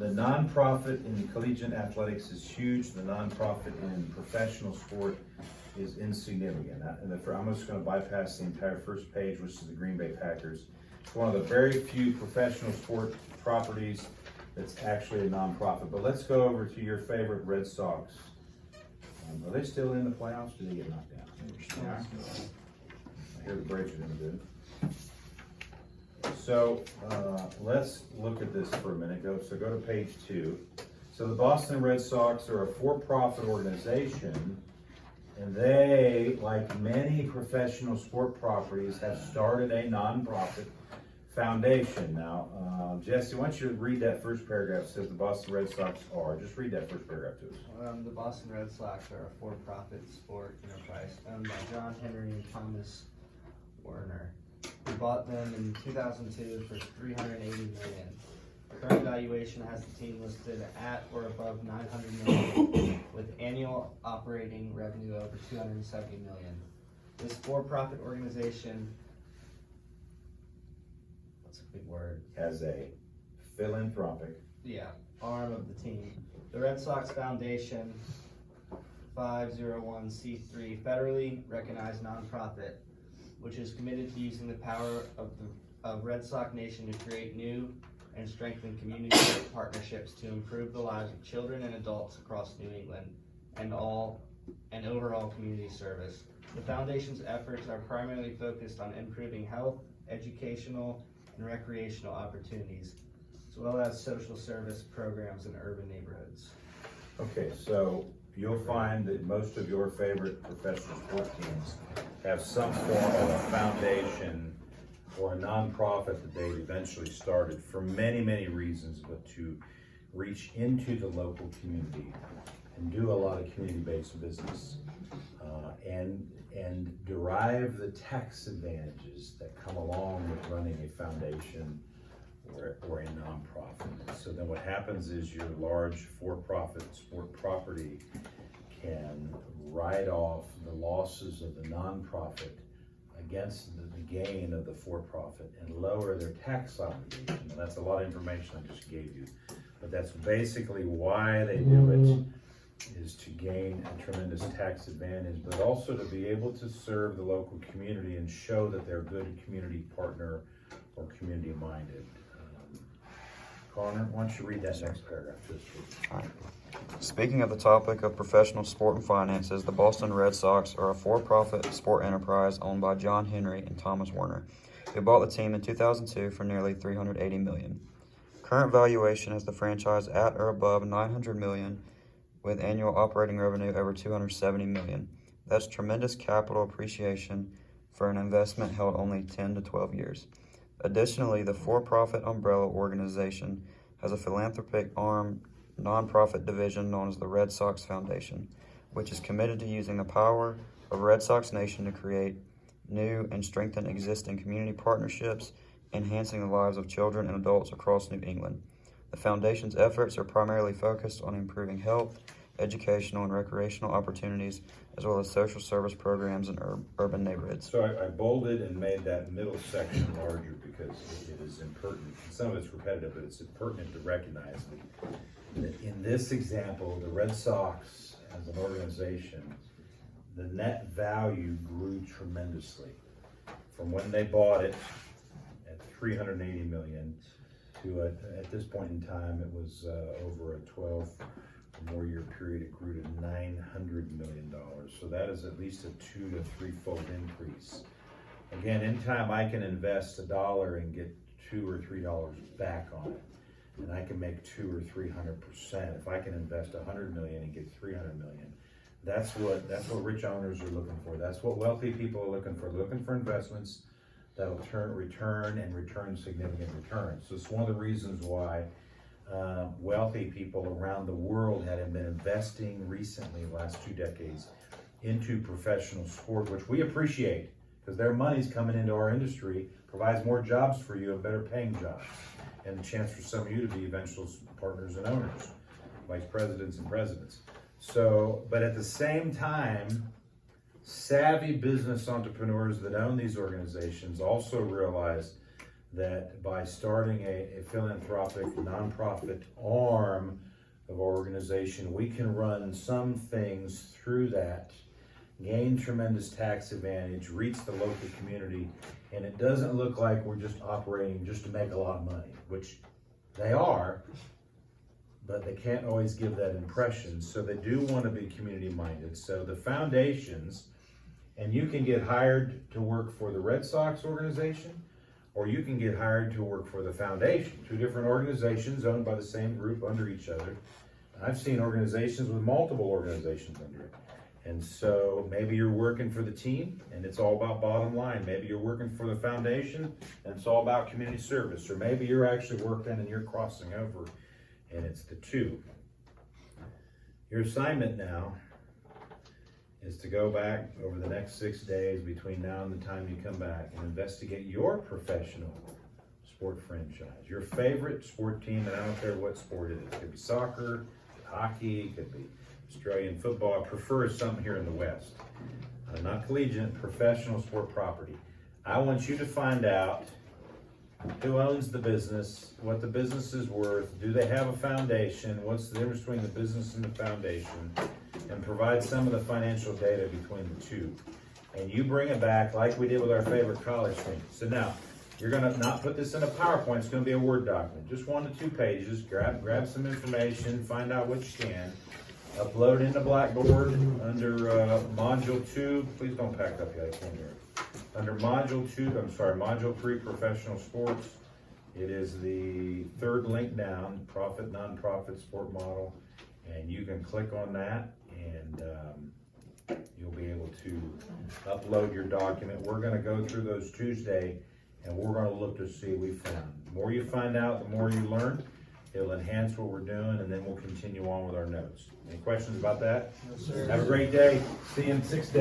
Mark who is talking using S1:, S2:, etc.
S1: The nonprofit in collegiate athletics is huge. The nonprofit in professional sport is insignificant. I'm just going to bypass the entire first page, which is the Green Bay Packers. It's one of the very few professional sport properties that's actually a nonprofit. But let's go over to your favorite Red Sox. Are they still in the playoffs? Did they get knocked out?
S2: Yeah.
S1: I hear the Braves are doing good. So let's look at this for a minute. Go to page 2. So the Boston Red Sox are a for-profit organization, and they, like many professional sport properties, have started a nonprofit foundation. Now, Jesse, why don't you read that first paragraph? It says the Boston Red Sox are. Just read that first paragraph to us.
S2: The Boston Red Sox are a for-profit sport enterprise owned by John Henry and Thomas Werner. We bought them in 2002 for $380 million. Current valuation has the team listed at or above $900 million, with annual operating revenue over $270 million. This for-profit organization, that's a big word,
S1: As a philanthropic.
S2: arm of the team. The Red Sox Foundation, 501c3, federally recognized nonprofit, which is committed to using the power of Red Sox Nation to create new and strengthen community partnerships to improve the lives of children and adults across New England and overall community service. The foundation's efforts are primarily focused on improving health, educational, and recreational opportunities, as well as social service programs in urban neighborhoods.
S1: Okay, so you'll find that most of your favorite professional sport teams have some form of a foundation or a nonprofit that they've eventually started for many, many reasons, but to reach into the local community and do a lot of community-based business and derive the tax advantages that come along with running a foundation or a nonprofit. So then what happens is your large for-profit sport property can write off the losses of the nonprofit against the gain of the for-profit and lower their tax obligation. And that's a lot of information I just gave you. But that's basically why they do it, is to gain a tremendous tax advantage, but also to be able to serve the local community and show that they're a good community partner or community-minded. Connor, why don't you read that next paragraph to us, please?
S3: All right. Speaking of the topic of professional sport and finances, the Boston Red Sox are a for-profit sport enterprise owned by John Henry and Thomas Werner, who bought the team in 2002 for nearly $380 million. Current valuation has the franchise at or above $900 million, with annual operating revenue over $270 million. That's tremendous capital appreciation for an investment held only 10 to 12 years. Additionally, the for-profit umbrella organization has a philanthropic arm nonprofit division known as the Red Sox Foundation, which is committed to using the power of Red Sox Nation to create new and strengthen existing community partnerships, enhancing the lives of children and adults across New England. The foundation's efforts are primarily focused on improving health, educational, and recreational opportunities, as well as social service programs in urban neighborhoods.
S1: So I bolded and made that middle section larger because it is impertinent. Some of it's repetitive, but it's pertinent to recognize that in this example, the Red Sox as an organization, the net value grew tremendously from when they bought it at $380 million to at this point in time, it was over a 12 or more year period, it grew to $900 million. So that is at least a 2 to 3-fold increase. Again, in time I can invest $1 and get $2 or $3 back on it. And I can make 200 or 300%. If I can invest $100 million and get $300 million, that's what rich owners are looking for. That's what wealthy people are looking for. They're looking for investments that'll return significant returns. So it's one of the reasons why wealthy people around the world have been investing recently, the last 2 decades, into professional sport, which we appreciate because their money's coming into our industry, provides more jobs for you and better paying jobs, and a chance for some of you to be eventual partners and owners, vice presidents and presidents. So, but at the same time, savvy business entrepreneurs that own these organizations also realize that by starting a philanthropic nonprofit arm of our organization, we can run some things through that, gain tremendous tax advantage, reach the local community, and it doesn't look like we're just operating just to make a lot of money, which they are, but they can't always give that impression. So they do want to be community minded. So the foundations, and you can get hired to work for the Red Sox organization, or you can get hired to work for the foundation, two different organizations owned by the same group under each other. I've seen organizations with multiple organizations under it. And so maybe you're working for the team and it's all about bottom line. Maybe you're working for the foundation and it's all about community service. Or maybe you're actually working and you're crossing over and it's the two. Your assignment now is to go back over the next 6 days between now and the time you come back and investigate your professional sport franchise, your favorite sport team, and I don't care what sport it is. It could be soccer, hockey, it could be Australian football. I prefer something here in the West. Not collegiate, professional sport property. I want you to find out who owns the business, what the business is worth, do they have a foundation, what's the difference between the business and the foundation, and provide some of the financial data between the two. And you bring it back like we did with our favorite college team. So now, you're gonna not put this in a PowerPoint, it's gonna be a Word document, just 1 to 2 pages, grab some information, find out what you can, upload into Blackboard under Module 2, please don't pack up yet, I can't hear it. Under Module 3, Professional Sports, it is the 3rd link down, Profit, Nonprofit, Sport Model, and you can click on that and you'll be able to upload your document. We're gonna go through those Tuesday and we're gonna look to see what we found. The more you find out, the more you learn. It'll enhance what we're doing and then we'll continue on with our notes. Any questions about that?
S2: No, sir.
S1: Have a great day. See you in 6 days.